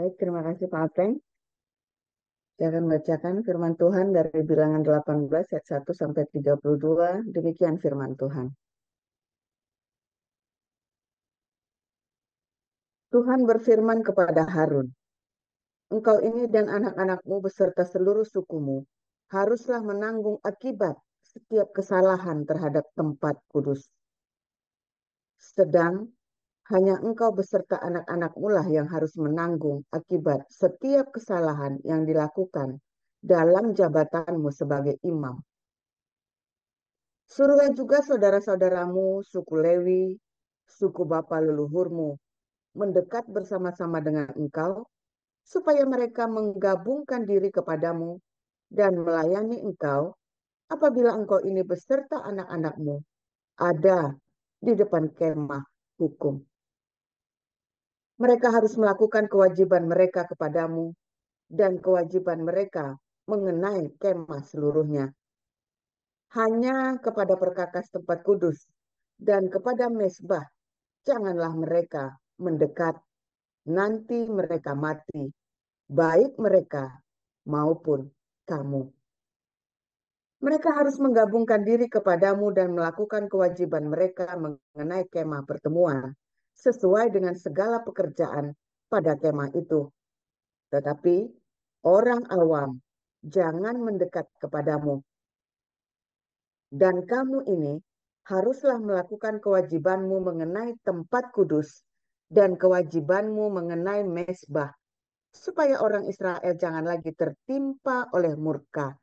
Baik, terima kasih Pak Apeng. Saya akan bacakan firman Tuhan dari Bilangan 18 ayat 1 sampai 32. Demikian firman Tuhan. Tuhan berfirman kepada Harun, engkau ini dan anak-anakmu beserta seluruh sukumu haruslah menanggung akibat setiap kesalahan terhadap tempat kudus. Sedang hanya engkau beserta anak-anakmu lah yang harus menanggung akibat setiap kesalahan yang dilakukan dalam jabatanmu sebagai imam. Suruhlah juga saudara-saudaramu, suku Lewi, suku bapa leluhurmu, mendekat bersama-sama dengan engkau, supaya mereka menggabungkan diri kepadamu dan melayani engkau apabila engkau ini beserta anak-anakmu ada di depan kemah hukum. Mereka harus melakukan kewajiban mereka kepadamu dan kewajiban mereka mengenai kemah seluruhnya. Hanya kepada perkakas tempat kudus dan kepada mezbah janganlah mereka mendekat, nanti mereka mati, baik mereka maupun kamu. Mereka harus menggabungkan diri kepadamu dan melakukan kewajiban mereka mengenai kemah pertemuan, sesuai dengan segala pekerjaan pada kemah itu. Tetapi orang awam jangan mendekat kepadamu. Dan kamu ini haruslah melakukan kewajibanmu mengenai tempat kudus dan kewajibanmu mengenai mezbah, supaya orang Israel jangan lagi tertimpa oleh murka.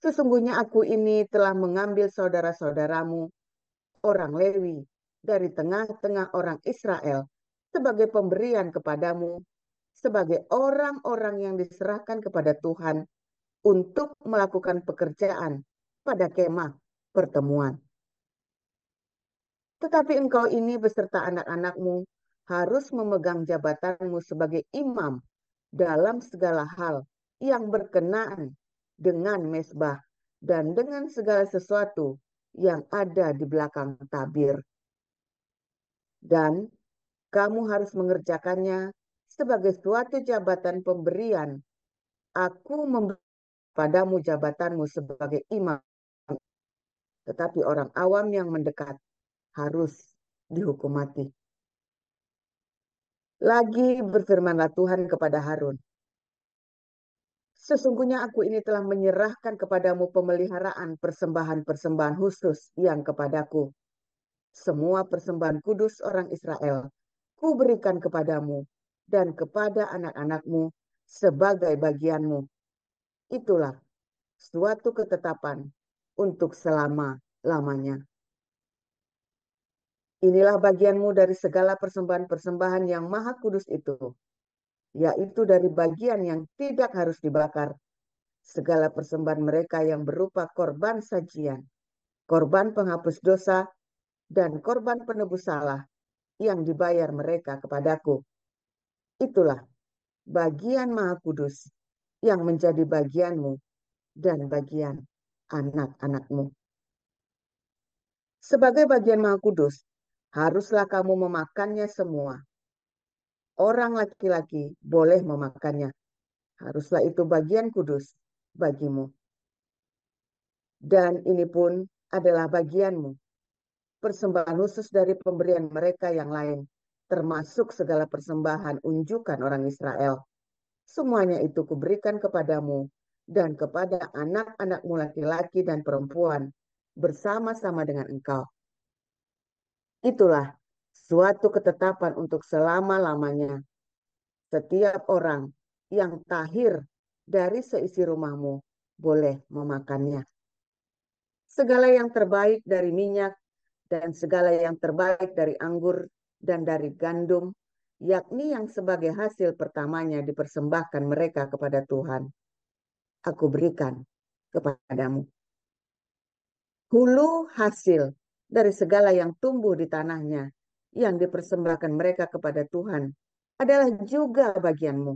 Sesungguhnya aku ini telah mengambil saudara-saudaramu, orang Lewi, dari tengah-tengah orang Israel, sebagai pemberian kepadamu, sebagai orang-orang yang diserahkan kepada Tuhan untuk melakukan pekerjaan pada kemah pertemuan. Tetapi engkau ini beserta anak-anakmu harus memegang jabatanmu sebagai imam dalam segala hal yang berkenaan dengan mezbah dan dengan segala sesuatu yang ada di belakang tabir. Dan kamu harus mengerjakannya sebagai suatu jabatan pemberian. Aku memberi padamu jabatanmu sebagai imam, tetapi orang awam yang mendekat harus dihukum mati. Lagi berfirmanlah Tuhan kepada Harun, sesungguhnya aku ini telah menyerahkan kepadamu pemeliharaan persembahan-persembahan khusus yang kepadaku. Semua persembahan kudus orang Israel ku berikan kepadamu dan kepada anak-anakmu sebagai bagianmu. Itulah suatu ketetapan untuk selama-lamanya. Inilah bagianmu dari segala persembahan-persembahan yang maha kudus itu, yaitu dari bagian yang tidak harus dibakar, segala persembahan mereka yang berupa korban sajian, korban penghapus dosa, dan korban penebus salah yang dibayar mereka kepadaku. Itulah bagian maha kudus yang menjadi bagianmu dan bagian anak-anakmu. Sebagai bagian maha kudus, haruslah kamu memakannya semua. Orang laki-laki boleh memakannya. Haruslah itu bagian kudus bagimu. Dan ini pun adalah bagianmu, persembahan khusus dari pemberian mereka yang lain, termasuk segala persembahan unjukan orang Israel. Semuanya itu kuberikan kepadamu dan kepada anak-anakmu laki-laki dan perempuan bersama-sama dengan engkau. Itulah suatu ketetapan untuk selama-lamanya. Setiap orang yang tahir dari seisi rumahmu boleh memakannya. Segala yang terbaik dari minyak dan segala yang terbaik dari anggur dan dari gandum, yakni yang sebagai hasil pertamanya dipersembahkan mereka kepada Tuhan, aku berikan kepadamu. Hulu hasil dari segala yang tumbuh di tanahnya yang dipersembahkan mereka kepada Tuhan adalah juga bagianmu.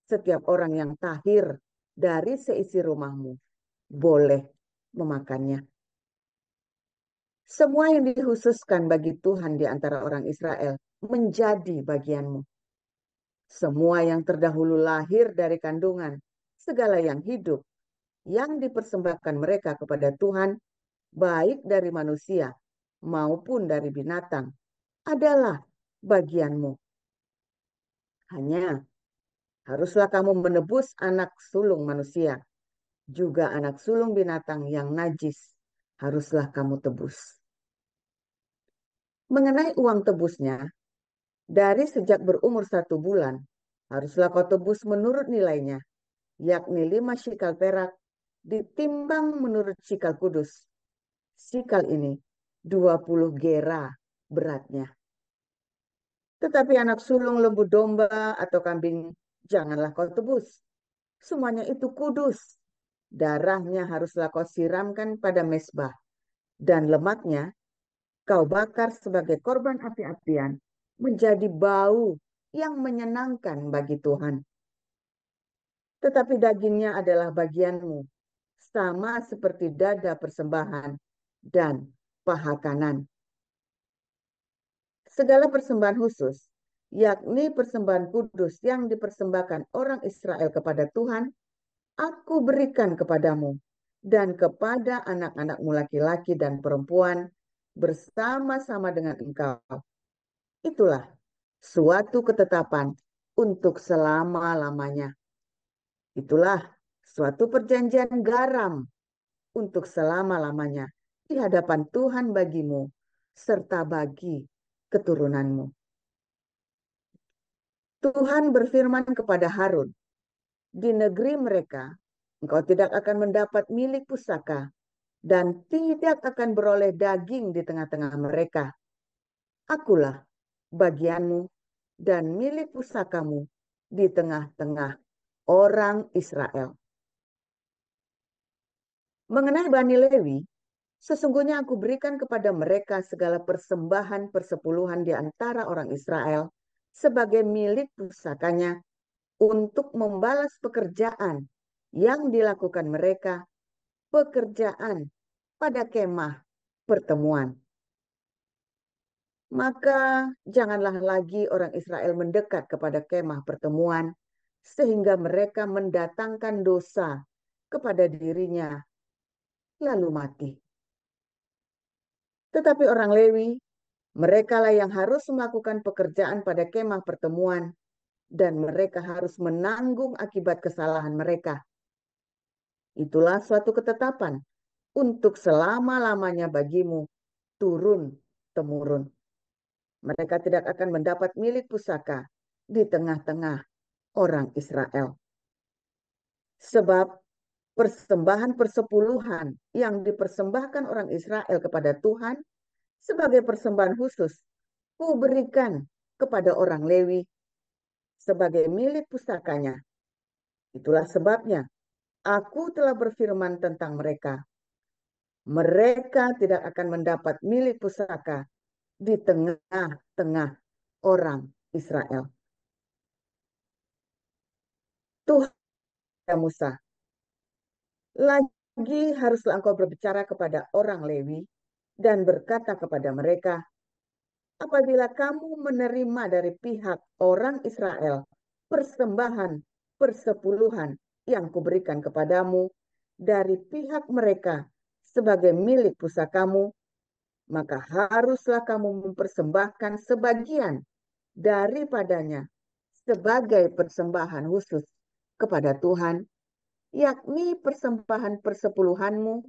Setiap orang yang tahir dari seisi rumahmu boleh memakannya. Semua yang dikhususkan bagi Tuhan di antara orang Israel menjadi bagianmu. Semua yang terdahulu lahir dari kandungan, segala yang hidup, yang dipersembahkan mereka kepada Tuhan, baik dari manusia maupun dari binatang, adalah bagianmu. Hanya haruslah kamu menebus anak sulung manusia, juga anak sulung binatang yang najis haruslah kamu tebus. Mengenai uang tebusnya, dari sejak berumur 1 bulan, haruslah kau tebus menurut nilainya, yakni 5 shikal perak, ditimbang menurut shikal kudus. Shikal ini 20 gera beratnya. Tetapi anak sulung lembu domba atau kambing janganlah kau tebus. Semuanya itu kudus. Darahnya haruslah kau siramkan pada mezbah, dan lemaknya kau bakar sebagai korban api-apian, menjadi bau yang menyenangkan bagi Tuhan. Tetapi dagingnya adalah bagianmu, sama seperti dada persembahan dan paha kanan. Segala persembahan khusus, yakni persembahan kudus yang dipersembahkan orang Israel kepada Tuhan, aku berikan kepadamu dan kepada anak-anakmu laki-laki dan perempuan bersama-sama dengan engkau. Itulah suatu ketetapan untuk selama-lamanya. Itulah suatu perjanjian garam untuk selama-lamanya di hadapan Tuhan bagimu serta bagi keturunanmu. Tuhan berfirman kepada Harun, di negeri mereka engkau tidak akan mendapat milik pusaka dan tidak akan beroleh daging di tengah-tengah mereka. Akulah bagianmu dan milik pusakamu di tengah-tengah orang Israel. Mengenai Bani Lewi, sesungguhnya aku berikan kepada mereka segala persembahan persepuluhan di antara orang Israel sebagai milik pusakanya untuk membalas pekerjaan yang dilakukan mereka, pekerjaan pada kemah pertemuan. Maka janganlah lagi orang Israel mendekat kepada kemah pertemuan, sehingga mereka mendatangkan dosa kepada dirinya, lalu mati. Tetapi orang Lewi, merekalah yang harus melakukan pekerjaan pada kemah pertemuan, dan mereka harus menanggung akibat kesalahan mereka. Itulah suatu ketetapan untuk selama-lamanya bagimu, turun-temurun. Mereka tidak akan mendapat milik pusaka di tengah-tengah orang Israel. Sebab persembahan persepuluhan yang dipersembahkan orang Israel kepada Tuhan sebagai persembahan khusus, ku berikan kepada orang Lewi sebagai milik pusakanya. Itulah sebabnya aku telah berfirman tentang mereka. Mereka tidak akan mendapat milik pusaka di tengah-tengah orang Israel. Tuhan Musa, lagi haruslah engkau berbicara kepada orang Lewi dan berkata kepada mereka, apabila kamu menerima dari pihak orang Israel persembahan persepuluhan yang kuberikan kepadamu dari pihak mereka sebagai milik pusakamu, maka haruslah kamu mempersembahkan sebagian daripadanya sebagai persembahan khusus kepada Tuhan, yakni persembahan persepuluhanmu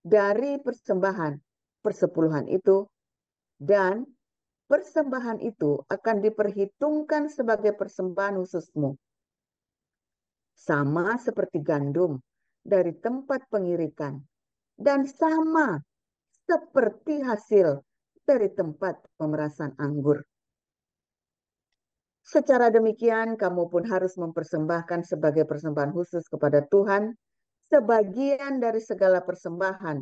dari persembahan persepuluhan itu, dan persembahan itu akan diperhitungkan sebagai persembahan khususmu, sama seperti gandum dari tempat pengirikan, dan sama seperti hasil dari tempat pemerasan anggur. Secara demikian, kamu pun harus mempersembahkan sebagai persembahan khusus kepada Tuhan sebagian dari segala persembahan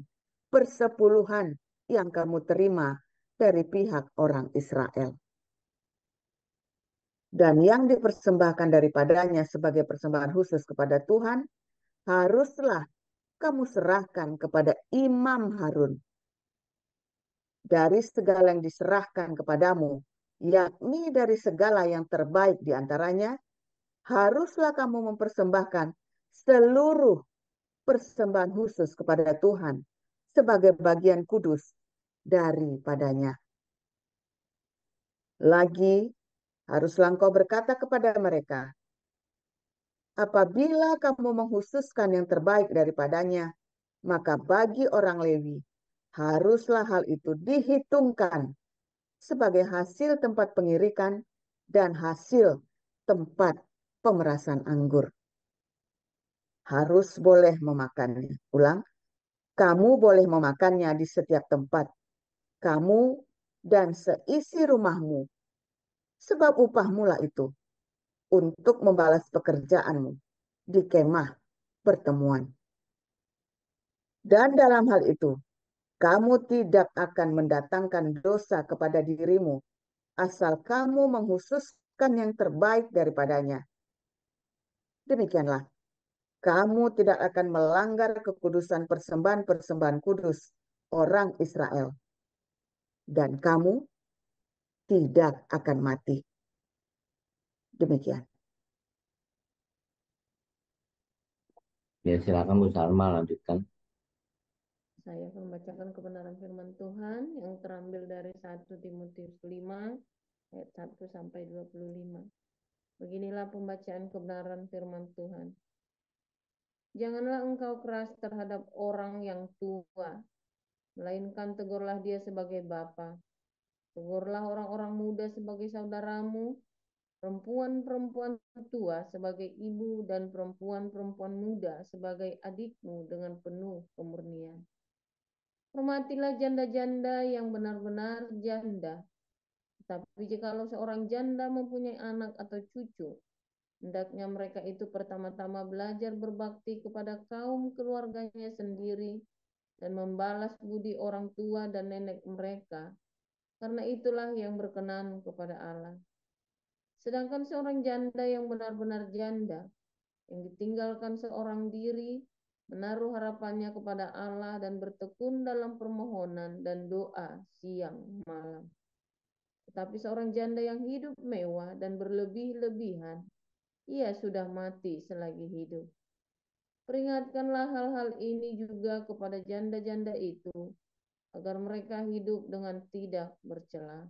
persepuluhan yang kamu terima dari pihak orang Israel. Dan yang dipersembahkan daripadanya sebagai persembahan khusus kepada Tuhan, haruslah kamu serahkan kepada Imam Harun. Dari segala yang diserahkan kepadamu yakni dari segala yang terbaik di antaranya, haruslah kamu mempersembahkan seluruh persembahan khusus kepada Tuhan sebagai bagian kudus daripadanya. Lagi, haruslah engkau berkata kepada mereka, apabila kamu menghususkan yang terbaik daripadanya, maka bagi orang Lewi, haruslah hal itu dihitungkan sebagai hasil tempat pengirikan dan hasil tempat pemerasan anggur. Harus boleh memakannya. Ulang, kamu boleh memakannya di setiap tempat. Kamu dan seisi rumahmu. Sebab upahmu lah itu untuk membalas pekerjaanmu di kemah pertemuan. Dan dalam hal itu, kamu tidak akan mendatangkan dosa kepada dirimu asal kamu menghususkan yang terbaik daripadanya. Demikianlah, kamu tidak akan melanggar kekudusan persembahan-persembahan kudus orang Israel. Dan kamu tidak akan mati. Demikian. Ya, silakan Bu Salma lanjutkan. Saya akan membacakan kebenaran firman Tuhan yang terambil dari 1 Timotius 5 ayat 1 sampai 25. Beginilah pembacaan kebenaran firman Tuhan. Janganlah engkau keras terhadap orang yang tua, melainkan tegurlah dia sebagai bapa. Tegurlah orang-orang muda sebagai saudaramu, perempuan-perempuan tua sebagai ibu, dan perempuan-perempuan muda sebagai adikmu dengan penuh kemurnian. Hormatilah janda-janda yang benar-benar janda. Tetapi jikalau seorang janda mempunyai anak atau cucu, hendaknya mereka itu pertama-tama belajar berbakti kepada kaum keluarganya sendiri dan membalas budi orang tua dan nenek mereka, karena itulah yang berkenan kepada Allah. Sedangkan seorang janda yang benar-benar janda, yang ditinggalkan seorang diri, menaruh harapannya kepada Allah dan bertekun dalam permohonan dan doa siang malam. Tetapi seorang janda yang hidup mewah dan berlebih-lebihan, ia sudah mati selagi hidup. Peringatkanlah hal-hal ini juga kepada janda-janda itu, agar mereka hidup dengan tidak bercela.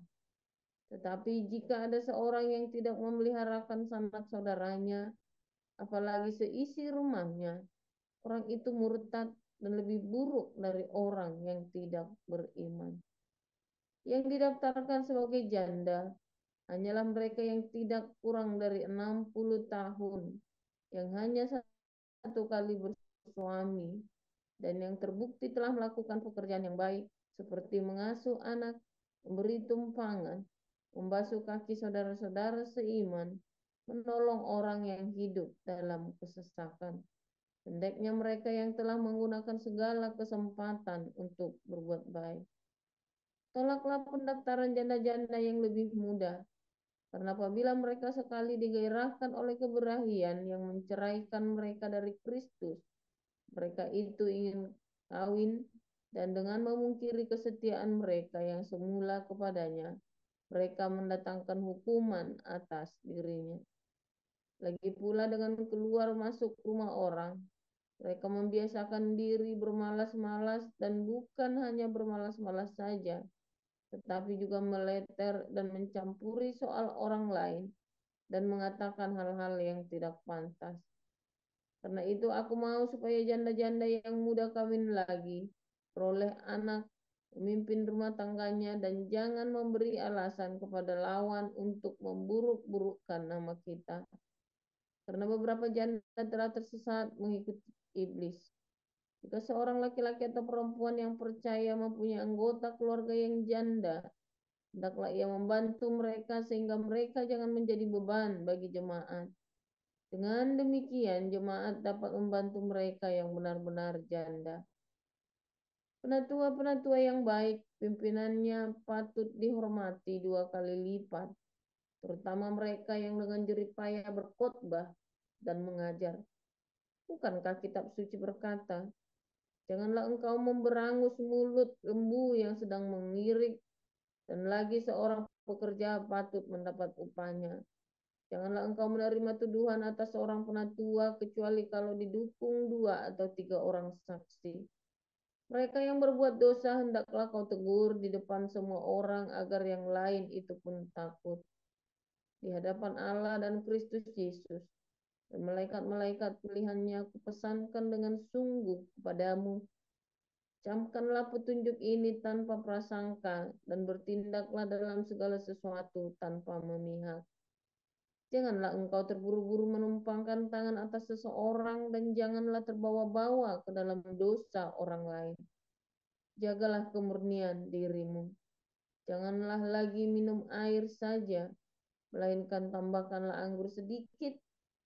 Tetapi jika ada seorang yang tidak memeliharakan sanak saudaranya, apalagi seisi rumahnya, orang itu murtad dan lebih buruk dari orang yang tidak beriman. Yang didaftarkan sebagai janda hanyalah mereka yang tidak kurang dari 60 tahun, yang hanya satu kali bersuami, dan yang terbukti telah melakukan pekerjaan yang baik, seperti mengasuh anak, memberi tumpangan, membasuh kaki saudara-saudara seiman, menolong orang yang hidup dalam kesesakan. Hendaknya mereka yang telah menggunakan segala kesempatan untuk berbuat baik. Tolaklah pendaftaran janda-janda yang lebih muda, karena apabila mereka sekali digairahkan oleh keberahian yang menceraikan mereka dari Kristus, mereka itu ingin kawin, dan dengan memungkiri kesetiaan mereka yang semula kepadanya, mereka mendatangkan hukuman atas dirinya. Lagi pula dengan keluar masuk rumah orang, mereka membiasakan diri bermalas-malas, dan bukan hanya bermalas-malas saja, tetapi juga meleter dan mencampuri soal orang lain dan mengatakan hal-hal yang tidak pantas. Karena itu aku mau supaya janda-janda yang muda kawin lagi, peroleh anak, memimpin rumah tangganya, dan jangan memberi alasan kepada lawan untuk memburuk-burukkan nama kita. Karena beberapa janda telah tersesat mengikuti iblis. Jika seorang laki-laki atau perempuan yang percaya mempunyai anggota keluarga yang janda, hendaklah ia membantu mereka sehingga mereka jangan menjadi beban bagi jemaat. Dengan demikian, jemaat dapat membantu mereka yang benar-benar janda. Penatua-penatua yang baik, pimpinannya patut dihormati 2 kali lipat, terutama mereka yang dengan jerih payah berkhotbah dan mengajar. Bukankah kitab suci berkata, janganlah engkau memberangus mulut lembu yang sedang mengirik, dan lagi seorang pekerja patut mendapat upahnya. Janganlah engkau menerima tuduhan atas seorang penatua kecuali kalau didukung 2 atau 3 orang saksi. Mereka yang berbuat dosa hendaklah kau tegur di depan semua orang agar yang lain itu pun takut di hadapan Allah dan Kristus Yesus. Dan malaikat-malaikat pilihannya kupesankan dengan sungguh kepadamu. Camkanlah petunjuk ini tanpa prasangka dan bertindaklah dalam segala sesuatu tanpa memihak. Janganlah engkau terburu-buru menumpangkan tangan atas seseorang dan janganlah terbawa-bawa ke dalam dosa orang lain. Jagalah kemurnian dirimu. Janganlah lagi minum air saja, melainkan tambahkanlah anggur sedikit,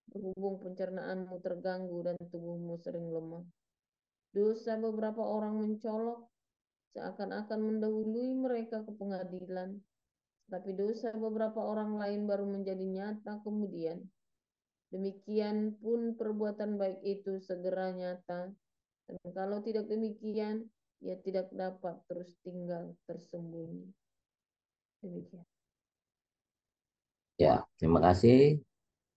berhubung pencernaanmu terganggu dan tubuhmu sering lemah. Dosa beberapa orang mencolok, seakan-akan mendahului mereka ke pengadilan. Tapi dosa beberapa orang lain baru menjadi nyata kemudian. Demikian pun perbuatan baik itu segera nyata. Dan kalau tidak demikian, ia tidak dapat terus tinggal tersembunyi. Demikian. Ya, terima kasih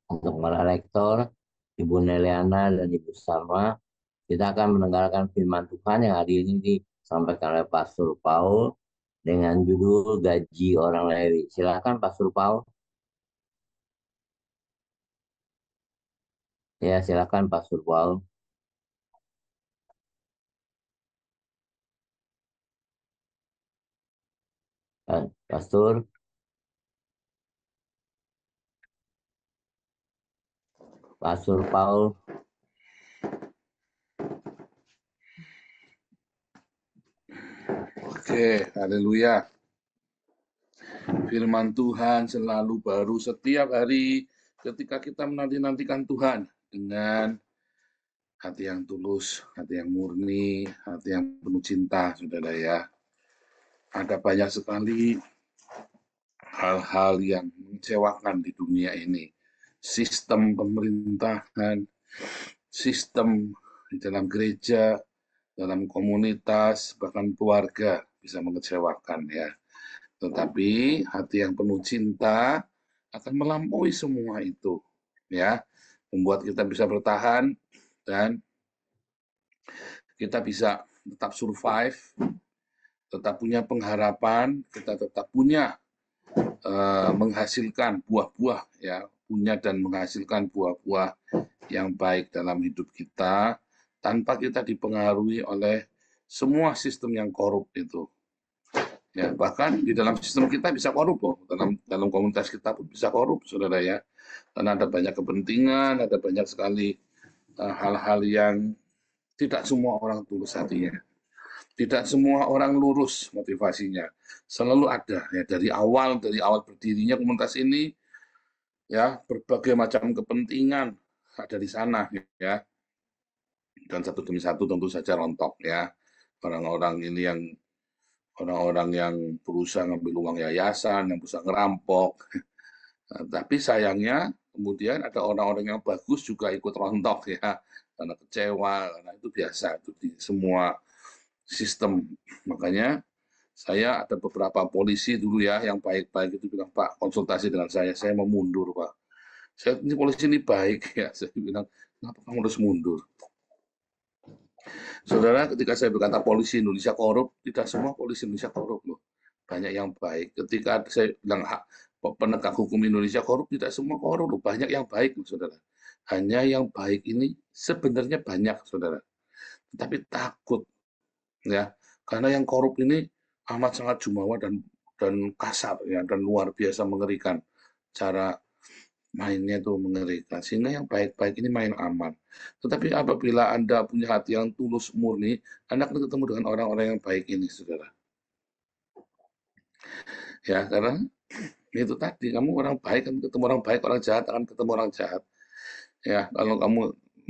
untuk para rektor, Ibu Neliana dan Ibu Salma. Kita akan mendengarkan firman Tuhan yang hari ini disampaikan oleh Pastor Paul dengan judul Gaji Orang Lewi. Silakan Pastor Paul. Ya, silakan Pastor Paul. Pastor. Pastor Paul. Oke, haleluya. Firman Tuhan selalu baru setiap hari ketika kita menanti-nantikan Tuhan dengan hati yang tulus, hati yang murni, hati yang penuh cinta, saudara ya. Ada banyak sekali hal-hal yang mengecewakan di dunia ini. Sistem pemerintahan, sistem di dalam gereja, dalam komunitas, bahkan keluarga bisa mengecewakan ya. Tetapi hati yang penuh cinta akan melampaui semua itu, ya, membuat kita bisa bertahan dan kita bisa tetap survive, tetap punya pengharapan, kita tetap punya menghasilkan buah-buah, ya, punya dan menghasilkan buah-buah yang baik dalam hidup kita tanpa kita dipengaruhi oleh semua sistem yang korup itu. Ya, bahkan di dalam sistem kita bisa korup loh, dalam komunitas kita pun bisa korup, saudara ya. Karena ada banyak kepentingan, ada banyak sekali hal-hal yang tidak semua orang tulus hatinya. Tidak semua orang lurus motivasinya. Selalu ada ya dari awal berdirinya komunitas ini ya, berbagai macam kepentingan ada di sana ya. Dan satu demi satu tentu saja rontok ya. Orang-orang ini yang berusaha ngambil uang yayasan, yang berusaha ngerampok. Nah, tapi sayangnya kemudian ada orang-orang yang bagus juga ikut rontok ya, karena kecewa, karena itu biasa itu di semua sistem. Makanya saya ada beberapa polisi dulu ya yang baik-baik itu bilang, Pak, konsultasi dengan saya mau mundur, Pak. Ini polisi ini baik ya, saya bilang, kenapa kamu harus mundur? Saudara, ketika saya berkata polisi Indonesia korup, tidak semua polisi Indonesia korup loh. Banyak yang baik. Ketika saya bilang penegak hukum Indonesia korup, tidak semua korup loh. Banyak yang baik loh, saudara. Hanya yang baik ini sebenarnya banyak, saudara. Tetapi takut, ya, karena yang korup ini amat sangat jumawa dan kasar, ya, dan luar biasa mengerikan. Cara mainnya itu mengerikan, sehingga yang baik-baik ini main aman. Tetapi apabila Anda punya hati yang tulus murni, Anda akan ketemu dengan orang-orang yang baik ini, saudara. Ya, karena itu tadi, kamu orang baik kan ketemu orang baik, orang jahat akan ketemu orang jahat. Ya, kalau kamu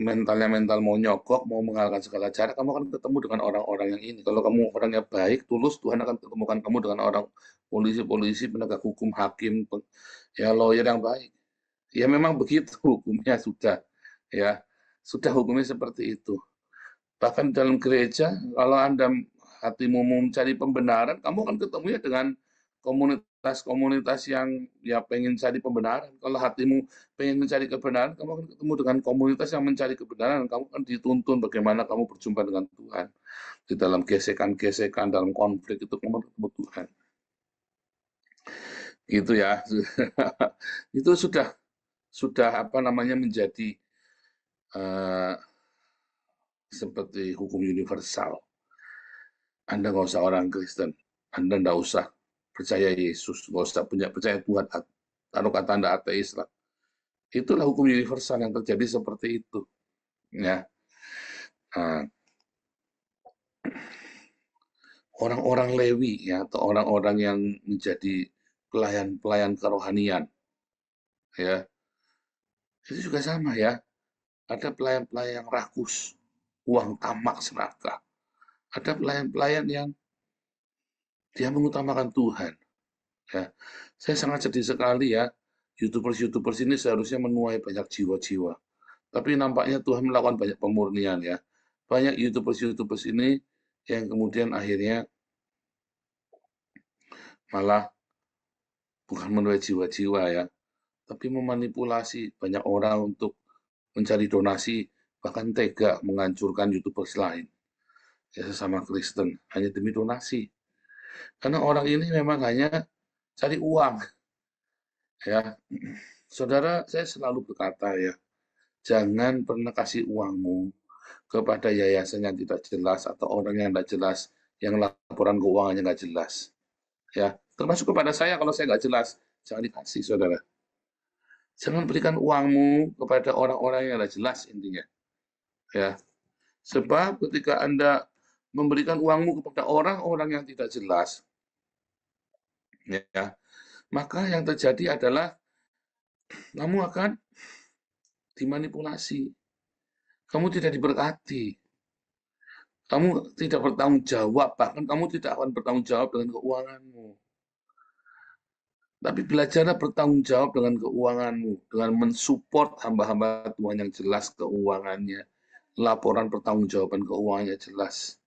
mental mau nyogok, mau mengalahkan segala cara, kamu akan ketemu dengan orang-orang yang ini. Kalau kamu orangnya baik, tulus, Tuhan akan ketemukan kamu dengan orang polisi-polisi, penegak hukum, hakim, ya lawyer yang baik. Ya memang begitu hukumnya ya sudah hukumnya seperti itu. Bahkan dalam gereja, kalau Anda hatimu mau mencari pembenaran, kamu akan ketemunya dengan komunitas-komunitas yang ya pengen cari pembenaran. Kalau hatimu pengen mencari kebenaran, kamu akan ketemu dengan komunitas yang mencari kebenaran. Kamu akan dituntun bagaimana kamu berjumpa dengan Tuhan. Di dalam gesekan-gesekan, dalam konflik itu kamu ketemu Tuhan. Gitu ya. Itu sudah apa namanya menjadi seperti hukum universal. Anda nggak usah orang Kristen, Anda nggak usah percaya Yesus, nggak usah percaya Tuhan, taruh kata Anda ateis lah. Itulah hukum universal yang terjadi seperti itu. Ya, orang-orang Lewi ya, atau orang-orang yang menjadi pelayan-pelayan kerohanian, ya, itu juga sama ya. Ada pelayan-pelayan yang rakus, uang tamak serakah. Ada pelayan-pelayan yang dia mengutamakan Tuhan. Ya, saya sangat sedih sekali ya. YouTubers ini seharusnya menuai banyak jiwa-jiwa. Tapi nampaknya Tuhan melakukan banyak pemurnian ya. Banyak YouTubers ini yang kemudian akhirnya malah bukan menuai jiwa-jiwa ya, tapi memanipulasi banyak orang untuk mencari donasi, bahkan tega menghancurkan YouTubers lain. Ya sesama Kristen, hanya demi donasi. Karena orang ini memang hanya cari uang. Ya, saudara, saya selalu berkata ya, jangan pernah kasih uangmu kepada yayasan yang tidak jelas atau orang yang tidak jelas, yang laporan keuangannya nggak jelas. Ya, termasuk kepada saya kalau saya nggak jelas, jangan dikasih, saudara. Jangan berikan uangmu kepada orang-orang yang tidak jelas intinya. Ya, sebab ketika Anda memberikan uangmu kepada orang-orang yang tidak jelas, ya, maka yang terjadi adalah kamu akan dimanipulasi. Kamu tidak diberkati. Kamu tidak bertanggung jawab, bahkan kamu tidak akan bertanggung jawab dengan keuanganmu. Tapi belajarlah bertanggung jawab dengan keuanganmu, dengan mensupport hamba-hamba Tuhan yang jelas keuangannya. Laporan pertanggungjawaban keuangannya jelas.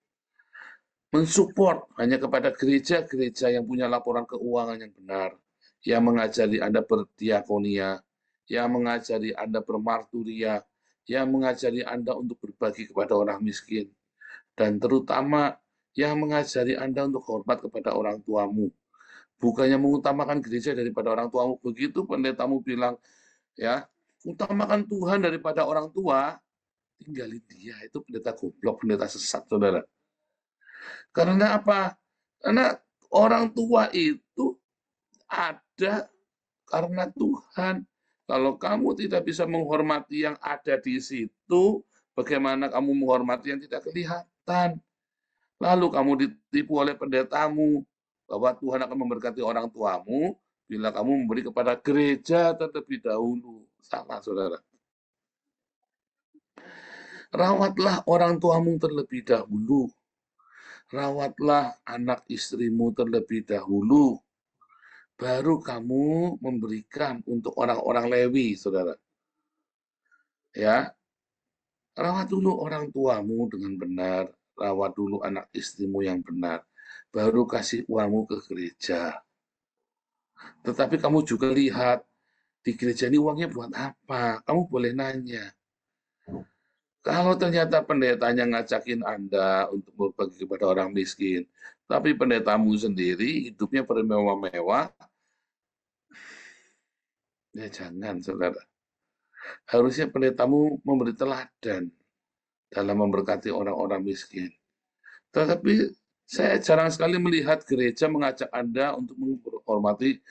Mensupport hanya kepada gereja-gereja yang punya laporan keuangan yang benar, yang mengajari Anda berdiakonia, yang mengajari Anda bermarturia, yang mengajari Anda untuk berbagi kepada orang miskin, dan terutama yang mengajari Anda untuk hormat kepada orang tuamu. Bukannya mengutamakan gereja daripada orang tuamu. Begitu pendetamu bilang, ya, utamakan Tuhan daripada orang tua, tinggalin dia. Itu pendeta goblok, pendeta sesat, saudara. Karena apa? Karena orang tua itu ada karena Tuhan. Kalau kamu tidak bisa menghormati yang ada di situ, bagaimana kamu menghormati yang tidak kelihatan? Lalu kamu ditipu oleh pendetamu bahwa Tuhan akan memberkati orang tuamu bila kamu memberi kepada gereja terlebih dahulu. Salah, saudara. Rawatlah orang tuamu terlebih dahulu. Rawatlah anak istrimu terlebih dahulu. Baru kamu memberikan untuk orang-orang Lewi, saudara. Ya, rawat dulu orang tuamu dengan benar. Rawat dulu anak istrimu yang benar. Baru kasih uangmu ke gereja. Tetapi kamu juga lihat, di gereja ini uangnya buat apa? Kamu boleh nanya. Kalau ternyata pendetanya ngajakin Anda untuk berbagi kepada orang miskin, tapi pendetamu sendiri hidupnya bermewah-mewah, ya jangan, saudara. Harusnya pendetamu memberi teladan dalam memberkati orang-orang miskin. Tetapi saya jarang sekali melihat gereja mengajak Anda untuk menghormati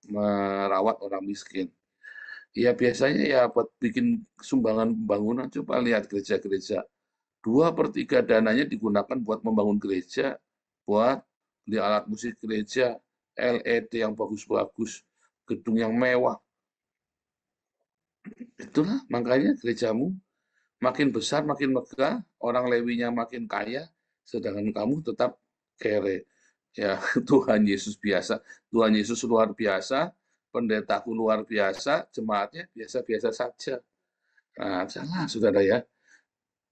merawat orang miskin. Ya biasanya ya buat bikin sumbangan pembangunan. Coba lihat gereja-gereja. 2/3 dananya digunakan buat membangun gereja, buat beli alat musik gereja, LED yang bagus-bagus, gedung yang mewah. Itulah makanya gerejamu makin besar, makin megah, orang Lewinya makin kaya, sedangkan kamu tetap kere. Ya, Tuhan Yesus biasa, Tuhan Yesus luar biasa, pendetaku luar biasa, jemaatnya biasa-biasa saja. Nah, salah, saudara ya.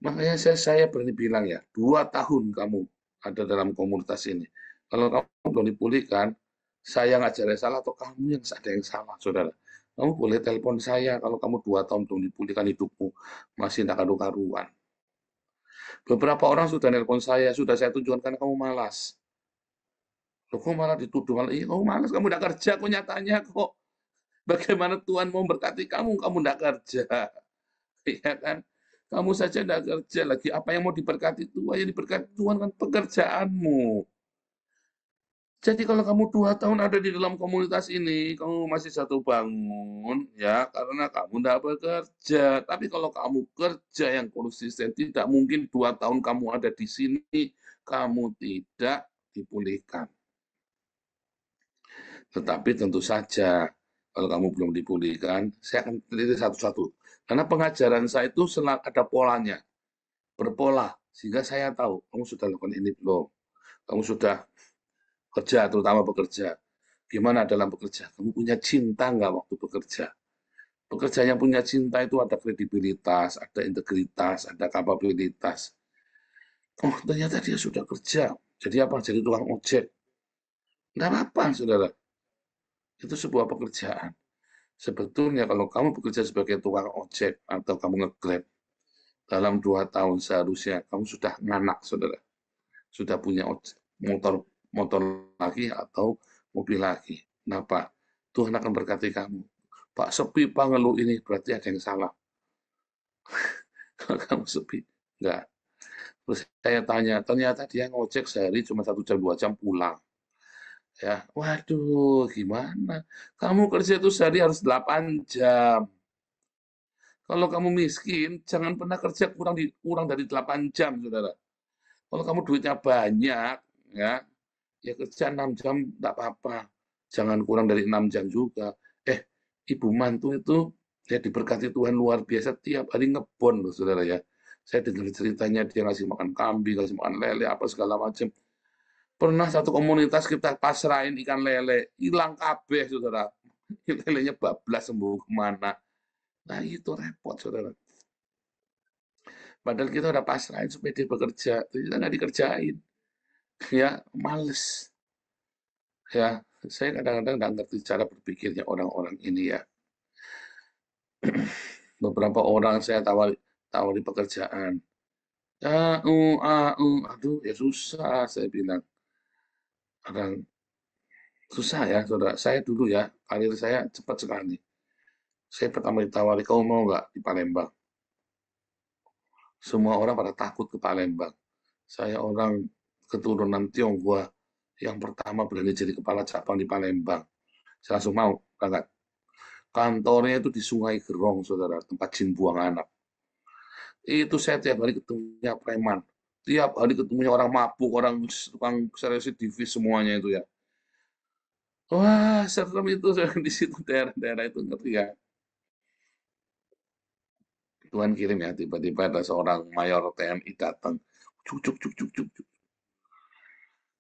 Makanya saya berani bilang ya, 2 tahun kamu ada dalam komunitas ini. Kalau kamu belum dipulihkan, saya nggak ada yang salah atau kamu yang ada yang salah, saudara. Kamu boleh telepon saya kalau kamu 2 tahun belum dipulihkan hidupmu, masih tidak karu-karuan. Beberapa orang sudah nelpon saya, sudah saya tunjukkan karena kamu malas. Loh, kok malah dituduh, malah, iya kamu malas, kamu tidak kerja kok nyatanya kok. Bagaimana Tuhan mau berkati kamu tidak kerja. Iya kan? Kamu saja tidak kerja lagi, apa yang mau diberkati Tuhan? Yang diberkati Tuhan kan pekerjaanmu. Jadi kalau kamu 2 tahun ada di dalam komunitas ini, kamu masih satu bangun, ya karena kamu tidak bekerja. Tapi kalau kamu kerja yang konsisten, tidak mungkin 2 tahun kamu ada di sini, kamu tidak dipulihkan. Tetapi tentu saja, kalau kamu belum dipulihkan, saya akan teliti satu-satu. Karena pengajaran saya itu selalu ada polanya, berpola, sehingga saya tahu kamu sudah lakukan ini belum, kamu sudah kerja, terutama bekerja. Gimana dalam bekerja? Kamu punya cinta nggak waktu bekerja? Pekerja yang punya cinta itu ada kredibilitas, ada integritas, ada kapabilitas. Oh, ternyata dia sudah kerja. Jadi apa? Jadi tukang ojek. Nggak apa-apa, saudara. Itu sebuah pekerjaan. Sebetulnya kalau kamu bekerja sebagai tukang ojek atau kamu nge-Grab, dalam 2 tahun seharusnya kamu sudah nganak, saudara. Sudah punya motor lagi atau mobil lagi. Kenapa? Tuhan akan berkati kamu. Pak, sepi Pak ngeluh ini, berarti ada yang salah. Kalau kamu sepi, enggak. Terus saya tanya, ternyata dia ngojek sehari cuma 1 jam, 2 jam pulang. Ya, waduh, gimana? Kamu kerja itu sehari harus 8 jam. Kalau kamu miskin, jangan pernah kerja kurang dari 8 jam, saudara. Kalau kamu duitnya banyak, ya kerja 6 jam, enggak apa-apa. Jangan kurang dari 6 jam juga. Ibu mantu itu ya diberkati Tuhan luar biasa, tiap hari ngebon loh, saudara ya. Saya dengar ceritanya dia ngasih makan kambing, ngasih makan lele, apa segala macam. Pernah satu komunitas kita pasrahin ikan lele, hilang kabeh, saudara. Lelenya bablas, sembuh kemana. Nah itu repot, saudara. Padahal kita udah pasrahin supaya dia bekerja, kita nggak dikerjain. Ya, males. Ya, saya kadang-kadang nggak ngerti cara berpikirnya orang-orang ini ya. Beberapa orang saya tawari pekerjaan. Aduh, ya susah, saya bilang. Kadang susah ya, saudara. Saya dulu ya, karir saya cepat sekali. Saya pertama ditawari, kamu mau nggak di Palembang? Semua orang pada takut ke Palembang. Saya orang keturunan Tionghoa yang pertama berani jadi kepala cabang di Palembang. Saya langsung mau, berangkat. Kantornya itu di Sungai Gerong, saudara, tempat jin buang anak. Itu saya tiap hari ketemunya preman. Tiap hari ketemunya orang mabuk, orang tukang residivis semuanya itu ya. Wah, serem itu di situ daerah-daerah itu, ngerti ya. Tuhan kirim ya, tiba-tiba ada seorang mayor TNI datang. Cuk, cuk, cuk, cuk, cuk, cuk.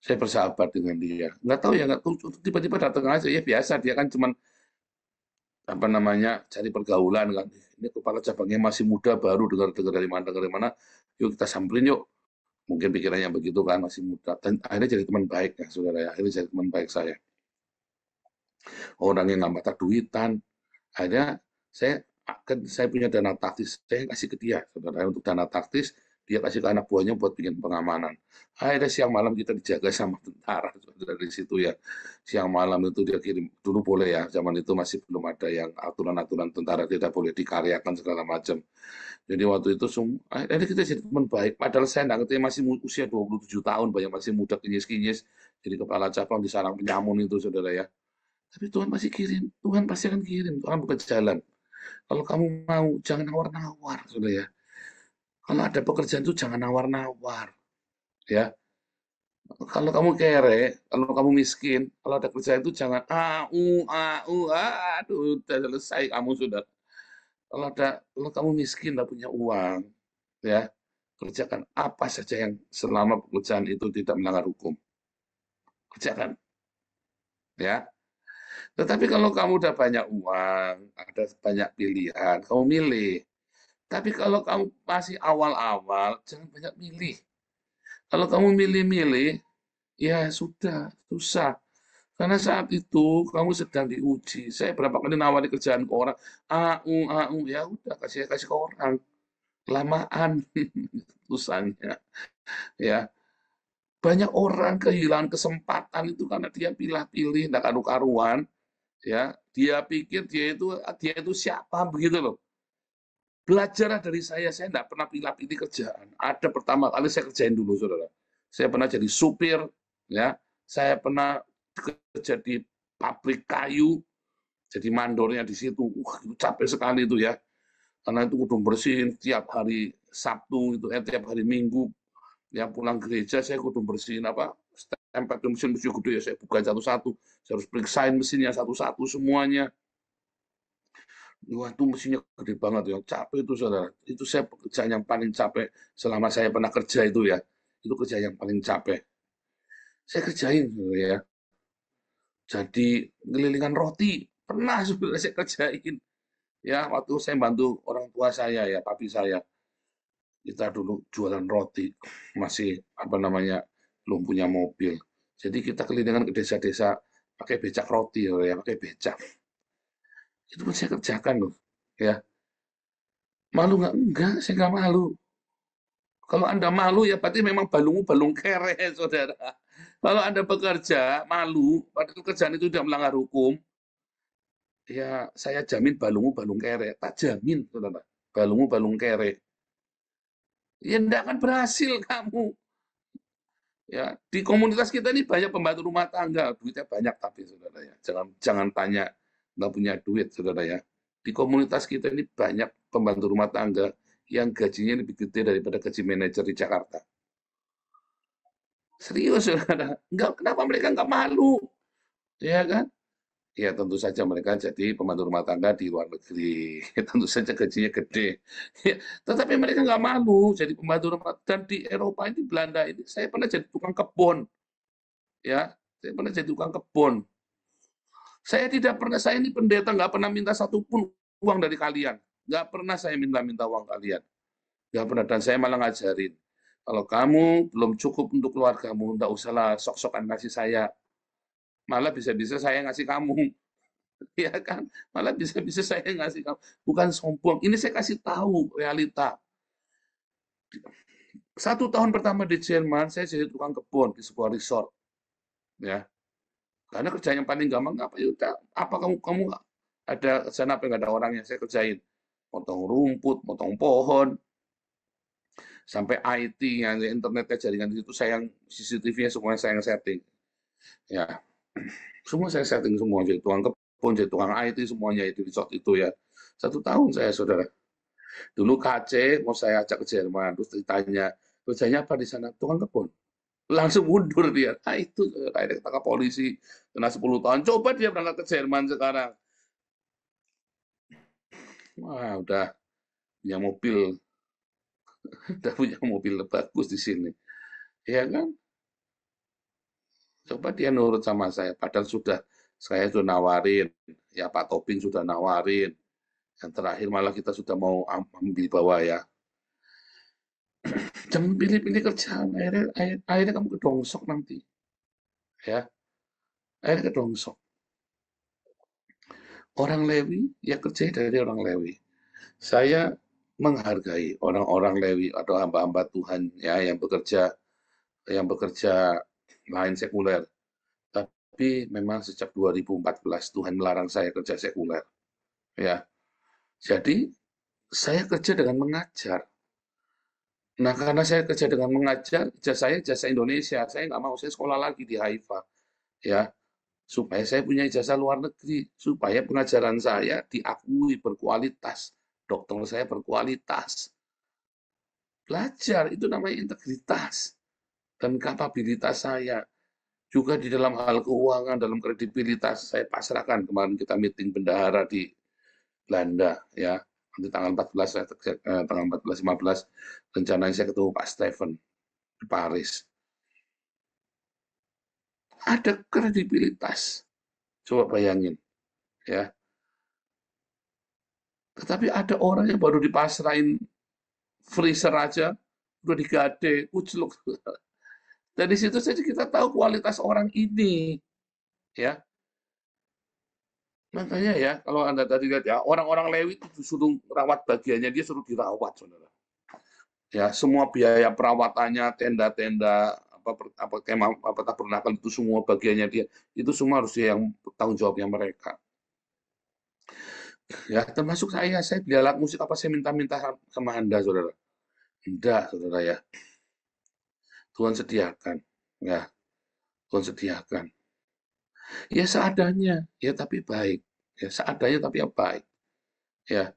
Saya bersahabat dengan dia. Nggak tahu ya, nggak tahu, tiba-tiba datang aja. Ya biasa, dia kan cuman apa namanya, cari pergaulan kan. Ini kepala cabangnya masih muda, baru dengar-dengar dari mana. Yuk kita samperin yuk. Mungkin pikirannya begitu kan, masih muda. Dan akhirnya jadi teman baik ya, saudara ya. Akhirnya jadi teman baik saya. Orang yang nggak mata duitan. Akhirnya saya punya dana taktis, saya kasih ke dia, saudara, untuk dana taktis, dia kasih ke anak buahnya buat bikin pengamanan. Akhirnya siang malam kita dijaga sama tentara, dari situ ya. Siang malam itu dia kirim, dulu boleh ya, zaman itu masih belum ada yang aturan-aturan tentara tidak boleh dikaryakan segala macam. Jadi waktu itu akhirnya kita jadi teman baik, padahal saya nggak ngerti, masih usia 27 tahun, banyak masih muda, kinyis-kinyis, jadi kepala cabang di sarang penyamun itu, saudara ya. Tapi Tuhan pasti kirim, Tuhan pasti akan kirim, Tuhan buka jalan. Kalau kamu mau, jangan nawar-nawar, saudara ya. Kalau ada pekerjaan itu jangan nawar-nawar, ya. Kalau kamu kere, kalau kamu miskin, kalau ada kerjaan itu jangan aduh, udah selesai kamu sudah. Kalau kamu miskin, tidak punya uang, ya, kerjakan apa saja yang selama pekerjaan itu tidak melanggar hukum. Kerjakan, ya. Tetapi kalau kamu udah banyak uang, ada banyak pilihan, kamu milih. Tapi kalau kamu masih awal-awal, jangan banyak milih. Kalau kamu milih-milih, ya sudah, susah. Karena saat itu kamu sedang diuji. Saya berapa kali nawari kerjaan ke orang, ya udah kasih kasih ke orang. Lamaan urusannya, ya. Banyak orang kehilangan kesempatan itu karena dia pilih-pilih, nggak karu-karuan, ya. Dia pikir dia itu siapa begitu loh. Belajarlah dari saya nggak pernah pilih-pilih kerjaan. Ada pertama kali saya kerjain dulu, saudara. Saya pernah jadi supir, ya. Saya pernah kerja di pabrik kayu, jadi mandornya di situ. Itu capek sekali itu ya. Karena itu kudu bersihin tiap hari Sabtu itu, tiap hari Minggu. Ya pulang gereja saya kudu bersihin apa? Stempel mesin gede ya saya buka satu-satu. Saya harus periksain mesinnya satu-satu semuanya. Wah, itu mesinnya gede banget ya. Capek itu, saudara. Itu saya pekerjaan yang paling capek selama saya pernah kerja itu ya. Itu kerja yang paling capek. Saya kerjain, saudara, ya. Jadi ngelilingan roti. Pernah saudara saya kerjain. Ya, waktu saya bantu orang tua saya ya, papi saya. Kita dulu jualan roti. Masih, apa namanya, belum punya mobil. Jadi kita kelilingan ke desa-desa pakai becak roti, ya, pakai becak. Itu pun saya kerjakan loh. Ya, malu nggak? Enggak, saya nggak malu. Kalau Anda malu ya berarti memang balungmu balung kere, saudara. Kalau Anda bekerja malu, padahal kerjaan itu tidak melanggar hukum, ya saya jamin balungmu balung kere. Tak jamin, saudara. Balungmu balung kere. Ya tidak akan berhasil kamu. Ya, di komunitas kita ini banyak pembantu rumah tangga, duitnya banyak tapi saudara ya. Jangan tanya nggak punya duit, saudara ya. Di komunitas kita ini banyak pembantu rumah tangga yang gajinya lebih gede daripada gaji manajer di Jakarta. Serius, saudara. Kenapa mereka nggak malu? Ya kan? Ya tentu saja mereka jadi pembantu rumah tangga di luar negeri. Tentu saja gajinya gede. Ya, tetapi mereka nggak malu jadi pembantu rumah. Dan di Eropa ini, Belanda ini, saya pernah jadi tukang kebun. Ya, saya pernah jadi tukang kebun. Saya ini pendeta, nggak pernah minta satupun uang dari kalian. Nggak pernah saya minta uang kalian. Nggak pernah. Dan saya malah ngajarin. Kalau kamu belum cukup untuk keluargamu, nggak usahlah sok-sokan ngasih saya. Malah bisa-bisa saya ngasih kamu. Ya kan? Malah bisa-bisa saya ngasih kamu. Bukan sombong. Ini saya kasih tahu realita. 1 tahun pertama di Jerman, saya jadi tukang kebun di sebuah resort. Ya, karena kerjaan yang paling gampang apa ya udah, apa kamu ada kerjaan apa yang nggak ada orang yang saya kerjain, potong rumput, potong pohon, sampai IT yang internetnya jaringan itu saya yang CCTV-nya semuanya saya yang setting, ya semua saya setting semua, jadi tukang kebun, jadi tukang IT semuanya itu di resort itu ya. 1 tahun saya, saudara. Dulu KC mau saya ajak ke Jerman, terus ditanya kerjanya apa di sana, tukang kebun. Langsung mundur dia. Nah itu akhirnya ketangkap polisi, kena 10 tahun. Coba dia berangkat ke Jerman sekarang. Wah, udah punya mobil, udah punya mobil bagus di sini. Ya kan? Coba dia nurut sama saya. Padahal saya sudah nawarin. Ya Pak Tobing sudah nawarin. Yang terakhir malah kita sudah mau ambil bawah ya. Jangan pilih-pilih kerjaan. Akhirnya kamu kedongsok nanti. Ya, akhirnya kedongsok. Orang Lewi, ya kerjanya dari orang Lewi. Saya menghargai orang-orang Lewi atau hamba-hamba Tuhan ya yang bekerja lain sekuler. Tapi memang sejak 2014 Tuhan melarang saya kerja sekuler. Ya. Jadi saya kerja dengan mengajar. Nah, karena saya kerja dengan mengajar, ijazah Indonesia. Saya nggak mau saya sekolah lagi di Haifa. Ya, supaya saya punya ijazah luar negeri, supaya pengajaran saya diakui berkualitas, dokter saya berkualitas. Belajar itu namanya integritas dan kapabilitas saya. Juga di dalam hal keuangan, dalam kredibilitas, saya pasrahkan. Kemarin kita meeting bendahara di Belanda, ya. Nanti tanggal 14, tanggal 14-15, rencananya saya ketemu Pak Stephen di Paris. Ada kredibilitas. Coba bayangin, ya. Tetapi ada orang yang baru dipasrahin freezer aja, udah digade, kucluk. Dari situ saja kita tahu kualitas orang ini, ya. Makanya ya, kalau Anda tadi lihat ya, orang-orang Lewi itu disuruh rawat bagiannya, dia suruh dirawat, saudara. Ya, semua biaya perawatannya, tenda-tenda, apa kemah, apa tabernakel itu semua bagiannya dia, itu semua harus dia yang tanggung jawabnya mereka. Ya, termasuk saya beli alat musik apa saya minta-minta sama Anda, saudara? Tidak, saudara ya. Tuhan sediakan, ya. Tuhan sediakan. Ya seadanya, ya tapi baik. Ya seadanya tapi ya baik. Ya,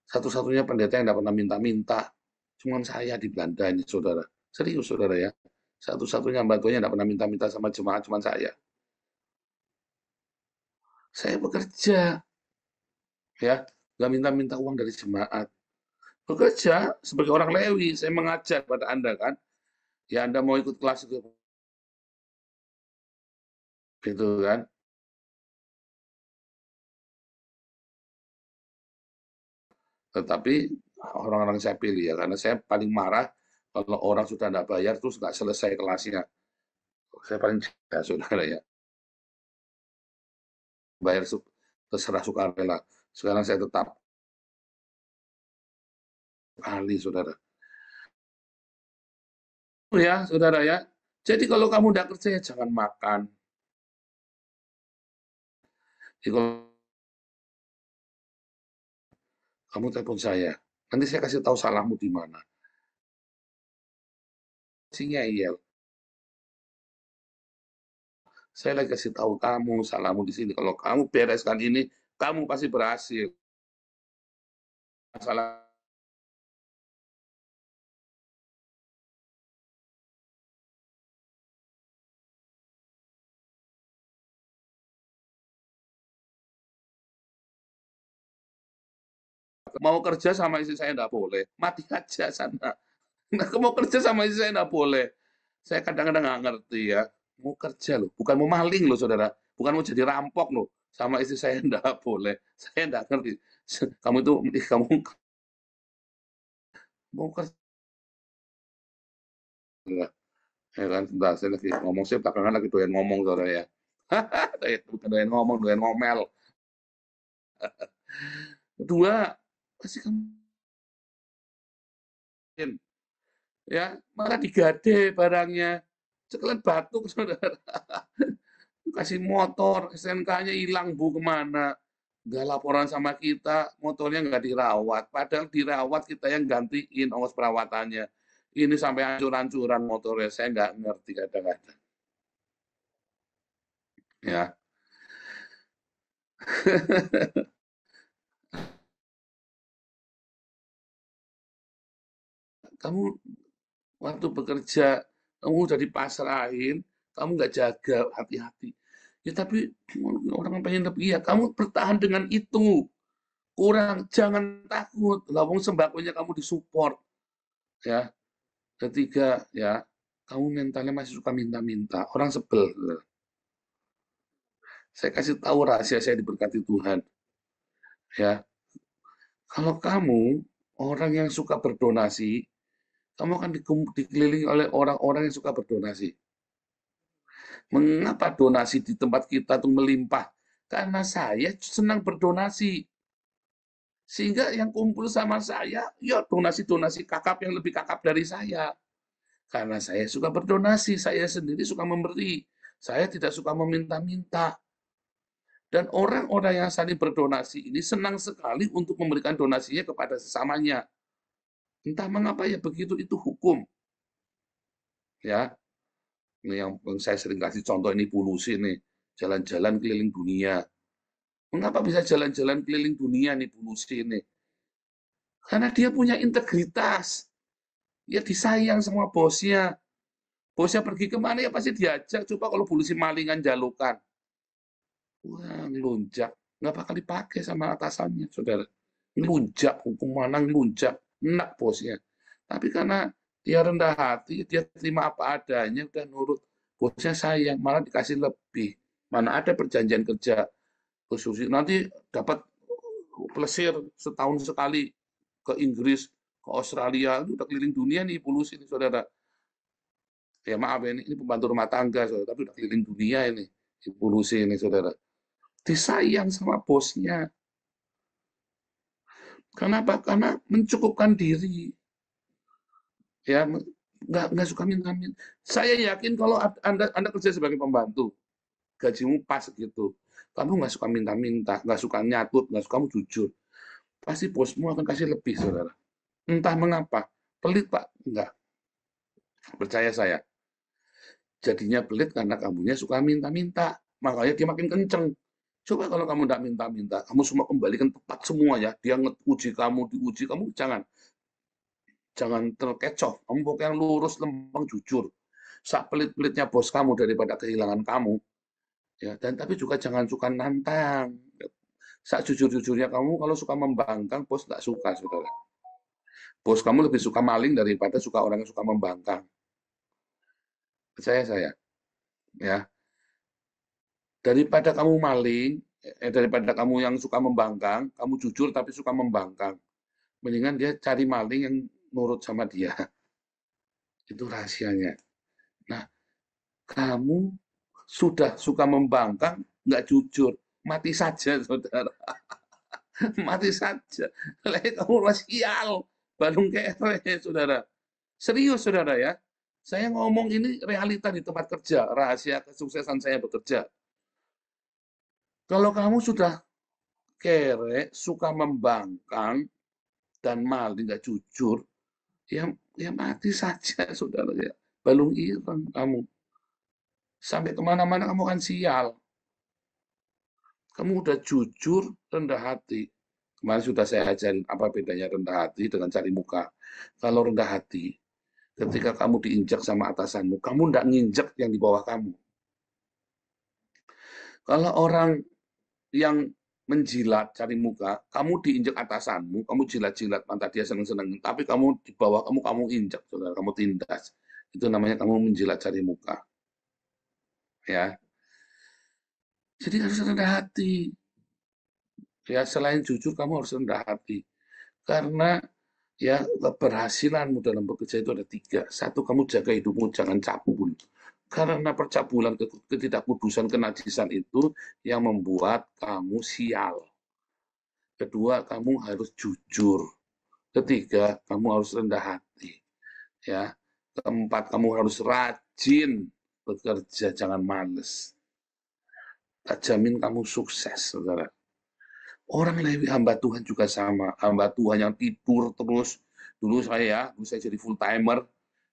satu-satunya pendeta yang tidak pernah minta-minta, cuman saya di Belanda ini, saudara. Serius, saudara ya. Satu-satunya bantuannya tidak pernah minta-minta sama jemaat, cuman saya. Saya bekerja, ya, nggak minta-minta uang dari jemaat. Bekerja sebagai orang Lewi, saya mengajar pada Anda kan. Ya Anda mau ikut kelas itu, gitu kan. Tetapi orang-orang saya pilih ya, karena saya paling marah kalau orang sudah tidak bayar terus nggak selesai kelasnya. Saya paling jaga, saudara ya. Bayar terserah sukarela. Sekarang saya tetap kali, saudara. Ya, saudara ya. Jadi kalau kamu tidak kerja ya jangan makan. Jadi kalau kamu telepon saya, nanti saya kasih tahu salahmu di mana. Ngeyel. Saya lagi kasih tahu kamu salahmu di sini. Kalau kamu bereskan ini, kamu pasti berhasil. Masalah mau kerja sama istri saya enggak boleh. Mati aja sana. Nah, mau kerja sama istri saya enggak boleh. Saya kadang-kadang nggak ngerti ya. Mau kerja loh, bukan mau maling loh, saudara. Bukan mau jadi rampok loh. Sama istri saya enggak boleh. Saya enggak ngerti. Kamu itu, kamu mau kerja. Ya kan, sebentar, saya lagi ngomong, saya belakangan lagi doyan ngomong, saudara ya. Doyan ngomong, doyan ngomel. Kedua, pasti kamu ya malah digade barangnya. Sekalian batuk, saudara. Kasih motor, SNK-nya hilang, Bu, kemana? Nggak laporan sama kita, motornya nggak dirawat. Padahal dirawat, kita yang gantiin ongkos perawatannya. Ini sampai hancur-hancuran motornya, saya nggak ngerti kadang-kadang. Ya. Kamu waktu bekerja, kamu udah dipasrahin, kamu nggak jaga, hati-hati. Ya tapi orang pengen lebih, ya kamu bertahan dengan itu. Kurang, jangan takut. Lawang sembakonya kamu disupport. Ya. Ketiga, ya, kamu mentalnya masih suka minta-minta. Orang sebel. Saya kasih tahu rahasia saya diberkati Tuhan. Ya, kalau kamu orang yang suka berdonasi, kamu akan dikelilingi oleh orang-orang yang suka berdonasi. Mengapa donasi di tempat kita itu melimpah? Karena saya senang berdonasi. Sehingga yang kumpul sama saya, ya donasi-donasi kakap yang lebih kakap dari saya. Karena saya suka berdonasi, saya sendiri suka memberi. Saya tidak suka meminta-minta. Dan orang-orang yang saling berdonasi ini senang sekali untuk memberikan donasinya kepada sesamanya. Entah mengapa ya begitu, itu hukum. Ya, ini yang saya sering kasih contoh ini Pulusi nih, jalan-jalan keliling dunia. Mengapa bisa jalan-jalan keliling dunia nih Pulusi ini? Karena dia punya integritas. Ya disayang sama bosnya. Bosnya pergi kemana ya pasti diajak. Coba kalau Pulusi malingan jalukan. Wah, ngelunjak. Nggak bakal dipakai sama atasannya, saudara. Ngelunjak, hukum mana ngelunjak. Enak bosnya. Tapi karena dia rendah hati, dia terima apa adanya, udah nurut. Bosnya sayang, malah dikasih lebih. Mana ada perjanjian kerja khusus. Nanti dapat plesir setahun sekali ke Inggris, ke Australia. Itu udah keliling dunia nih, Pulusi ini, saudara. Ya maaf ini pembantu rumah tangga, saudara, tapi udah keliling dunia ini, Ibu Lucy ini, saudara. Disayang sama bosnya. Kenapa? Karena mencukupkan diri. Ya, nggak suka minta-minta. Saya yakin kalau Anda kerja sebagai pembantu, gajimu pas gitu. Kamu nggak suka minta-minta, nggak suka nyatut, nggak suka kamu jujur. Pasti bosmu akan kasih lebih, saudara. Entah mengapa. Pelit, Pak. Enggak. Percaya saya. Jadinya pelit karena kamunya suka minta-minta. Makanya dia makin kenceng. Coba kalau kamu tidak minta-minta, kamu semua kembalikan tepat semua ya. Dia uji kamu, diuji kamu, jangan terkecoh. Kamu pokoknya lurus, lempeng, jujur. Sak pelit-pelitnya bos kamu daripada kehilangan kamu. Ya, dan tapi juga jangan suka nantang. Sak jujur-jujurnya kamu kalau suka membangkang, bos tidak suka, saudara. Bos kamu lebih suka maling daripada suka orang yang suka membangkang. Percaya saya, ya. Daripada kamu maling, daripada kamu yang suka membangkang, kamu jujur tapi suka membangkang. Mendingan dia cari maling yang nurut sama dia. Itu rahasianya. Nah, kamu sudah suka membangkang, nggak jujur, mati saja, saudara. Mati saja. Kamu rasial, balung kere, saudara. Serius, saudara ya. Saya ngomong ini realita di tempat kerja, rahasia kesuksesan saya bekerja. Kalau kamu sudah kere, suka membangkang, dan maling, nggak jujur, ya mati saja, saudara ya. Balung ireng kamu. Sampai kemana-mana kamu akan sial. Kamu udah jujur, rendah hati. Kemarin sudah saya ajarin apa bedanya rendah hati dengan cari muka. Kalau rendah hati, ketika kamu diinjak sama atasanmu, kamu nggak nginjak yang di bawah kamu. Kalau orang yang menjilat, cari muka, kamu diinjak atasanmu, kamu jilat-jilat, mantap dia seneng-seneng, tapi kamu di bawah kamu injak, saudara, kamu tindas. Itu namanya kamu menjilat cari muka. Ya. Jadi harus rendah hati. Ya, selain jujur, kamu harus rendah hati. Karena ya keberhasilanmu dalam bekerja itu ada 3. 1, kamu jaga hidupmu, jangan cabul. Karena percabulan, ketidakkudusan, kenajisan itu yang membuat kamu sial. Kedua, kamu harus jujur. Ketiga, kamu harus rendah hati. Ya. Keempat, kamu harus rajin bekerja, jangan males. Tak jamin kamu sukses, saudara. Orang Lewi hamba Tuhan juga sama. Hamba Tuhan yang tidur terus. Dulu saya jadi full timer.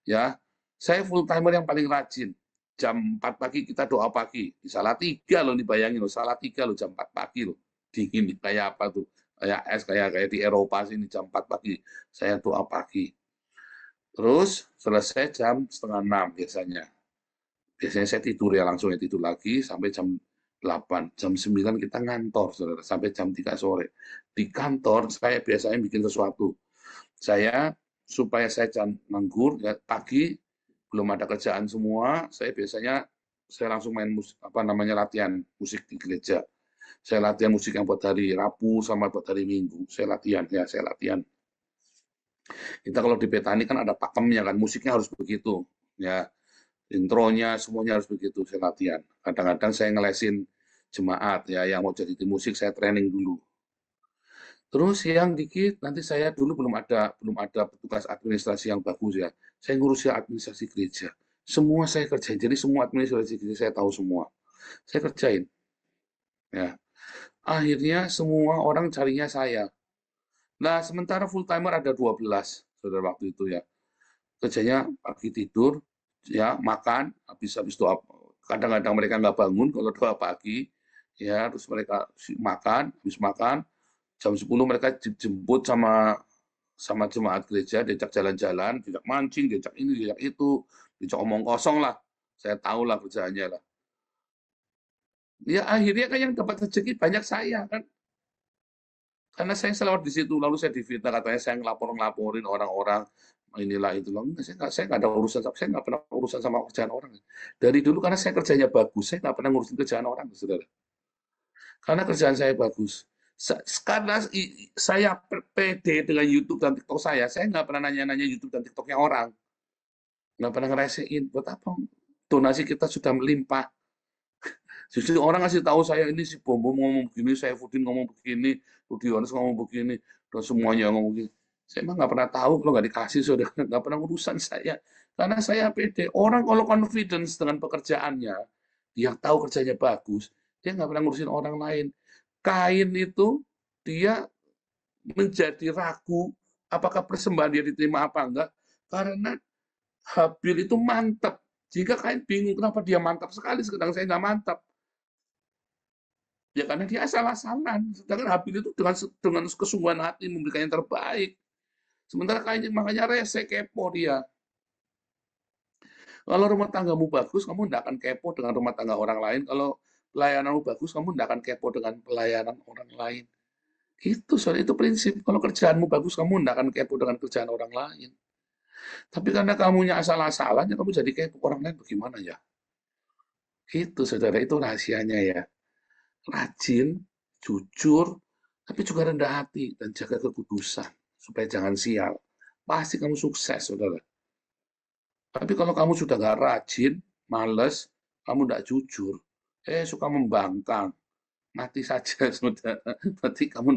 Ya, saya full timer yang paling rajin. Jam 4 pagi kita doa pagi. Di Salatiga loh, dibayangin loh. Salatiga loh, jam 4 pagi loh. Dingin kayak apa tuh? Kayak es, kayak di Eropa sini jam 4 pagi. Saya doa pagi. Terus selesai jam 5:30 biasanya. Biasanya saya tidur ya, langsung tidur lagi sampai jam 8. Jam 9 kita ngantor, saudara, sampai jam 3 sore. Di kantor saya biasanya bikin sesuatu. Saya supaya saya jangan nganggur ya, pagi belum ada kerjaan semua, saya biasanya langsung main latihan musik di gereja. Saya latihan musik yang buat hari Rabu sama buat hari Minggu. Saya latihan. Kita kalau di Betani kan ada pakemnya kan, musiknya harus begitu. Ya, intronya semuanya harus begitu, saya latihan. Kadang-kadang saya ngelesin jemaat ya yang mau jadi tim musik, saya training dulu. Terus yang dikit nanti saya dulu belum ada petugas administrasi yang bagus ya. Saya ngurusin administrasi gereja. Semua saya kerjain. Jadi semua administrasi gereja saya tahu semua. Saya kerjain. Ya. Akhirnya semua orang carinya saya. Nah, sementara full timer ada 12, saudara, waktu itu ya. Kerjanya pagi tidur, ya makan, habis doa. Kadang-kadang mereka nggak bangun kalau doa pagi, ya terus mereka makan, habis makan, jam 10 mereka dijemput sama jemaat gereja, diajak jalan-jalan, diajak mancing, diajak ini, diajak itu, diajak omong kosong lah. Saya tahu lah kerjaannya lah. Ya akhirnya kan yang dapat rezeki banyak saya kan. Karena saya selalu di situ, lalu saya difitnah, katanya saya ngelaporin orang-orang, inilah itulah. Saya nggak ada urusan, saya nggak pernah urusan sama kerjaan orang. Dari dulu karena saya kerjanya bagus, saya nggak pernah ngurusin kerjaan orang, saudara. Karena kerjaan saya bagus. Karena saya pede dengan YouTube dan TikTok saya nggak pernah nanya-nanya YouTube dan TikToknya orang. nggak pernah ngerasain. Buat apa? Donasi kita sudah melimpah. Justru orang ngasih tahu saya ini si Bom Bom ngomong begini, saya Fudin ngomong begini, Rudi Yohanes ngomong begini, dan semuanya ngomong begini. Saya emang nggak pernah tahu kalau nggak dikasih, saudara, nggak pernah urusan saya. Karena saya pede. Orang kalau confidence dengan pekerjaannya, dia tahu kerjanya bagus, dia nggak pernah ngurusin orang lain. Kain itu dia menjadi ragu apakah persembahan dia diterima apa enggak, karena Habil itu mantap. Jika Kain bingung kenapa dia mantap sekali, sedang saya nggak mantap. Ya karena dia asal-asalan. Sedangkan Habil itu dengan kesungguhan hati memberikan yang terbaik. Sementara Kain makanya rese, kepo dia. Kalau rumah tanggamu bagus, kamu tidak akan kepo dengan rumah tangga orang lain. Kalau pelayananmu bagus, kamu tidak akan kepo dengan pelayanan orang lain. Itu soal itu prinsip. Kalau kerjaanmu bagus, kamu tidak akan kepo dengan kerjaan orang lain. Tapi karena kamunya asal-asalan, ya kamu jadi kepo orang lain bagaimana ya? Itu saudara, itu rahasianya ya. Rajin, jujur, tapi juga rendah hati dan jaga kekudusan supaya jangan sial. Pasti kamu sukses, saudara. Tapi kalau kamu sudah nggak rajin, males, kamu nggak jujur, suka membangkang, mati saja, saudara. Berarti kamu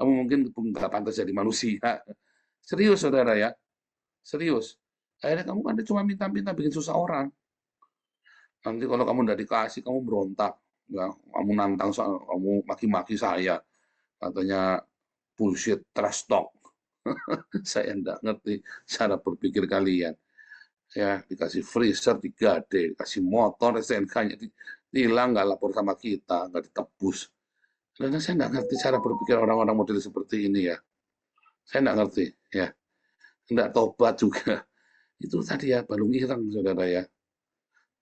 mungkin nggak pantas jadi manusia. Serius, saudara ya. Serius. Akhirnya kamu kan cuma minta-minta bikin susah orang. Nanti kalau kamu nggak dikasih, kamu berontak. Ya, kamu nantang, kamu maki-maki saya. Katanya bullshit, trash talk. Saya nggak ngerti cara berpikir kalian. Ya, dikasih freezer 3D, dikasih motor, STNK-nya hilang, nggak lapor sama kita, nggak ditebus. Karena saya nggak ngerti cara berpikir orang-orang model seperti ini ya. Saya nggak ngerti, ya. Nggak tobat juga. Itu tadi ya, balung ireng, saudara ya.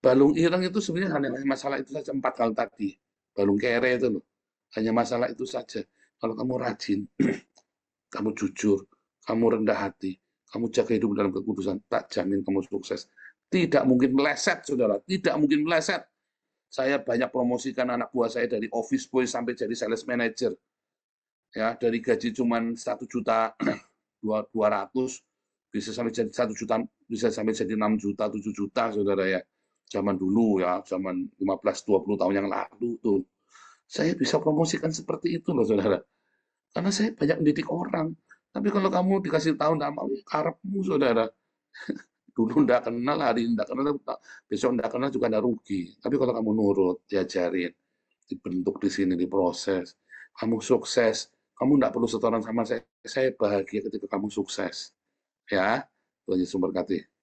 Balung ireng itu sebenarnya hanya masalah itu saja 4 hal tadi. Balung kere itu loh. Hanya masalah itu saja. Kalau kamu rajin, kamu jujur, kamu rendah hati, kamu jaga hidup dalam kekudusan, tak jamin kamu sukses. Tidak mungkin meleset, saudara. Tidak mungkin meleset. Saya banyak promosikan anak buah saya dari office boy sampai jadi sales manager. Ya, dari gaji cuma 1.200.000 bisa sampai jadi 1 juta, bisa sampai jadi 6 juta, 7 juta, saudara ya. Zaman dulu ya, zaman 15-20 tahun yang lalu tuh. Saya bisa promosikan seperti itu loh, saudara. Karena saya banyak mendidik orang. Tapi kalau kamu dikasih tahu nggak mau, karepmu, saudara. Dulu nggak kenal, hari ini nggak kenal, besok nggak kenal juga nggak rugi. Tapi kalau kamu nurut, diajarin, dibentuk di sini, diproses, kamu sukses, kamu nggak perlu setoran sama saya bahagia ketika kamu sukses. Ya, Tuhan Yesus memberkati.